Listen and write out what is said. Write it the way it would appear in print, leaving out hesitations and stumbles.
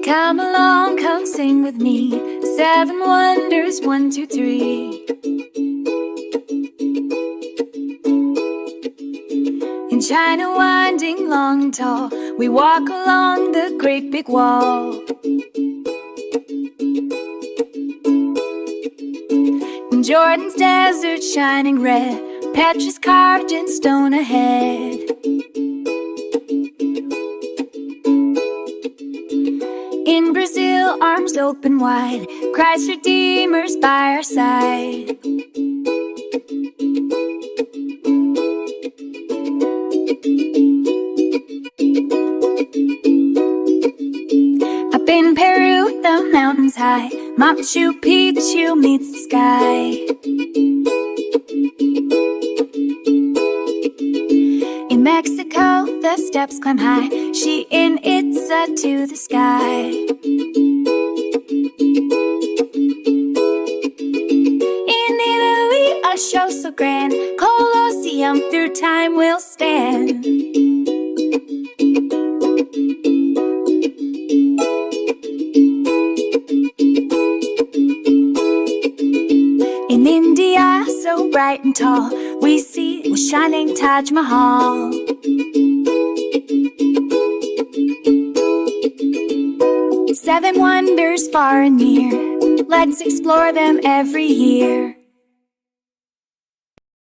Come along, come sing with me. 7 wonders, 1, 2, 3. In China, winding long and tall, we walk along the great big wall. In Jordan's desert, shining red, Petra's carved in stone ahead. In Brazil, arms open wide, Christ's Redeemer's by our side. Up in Peru, the mountains high, Machu Picchu meets the sky. In Mexico, the steps climb high, she in Itza to the sky. In Italy, a show so grand, Colosseum through time will stand. In India, so bright and tall, we see the shining Taj Mahal. Seven wonders far and near, let's explore them every year.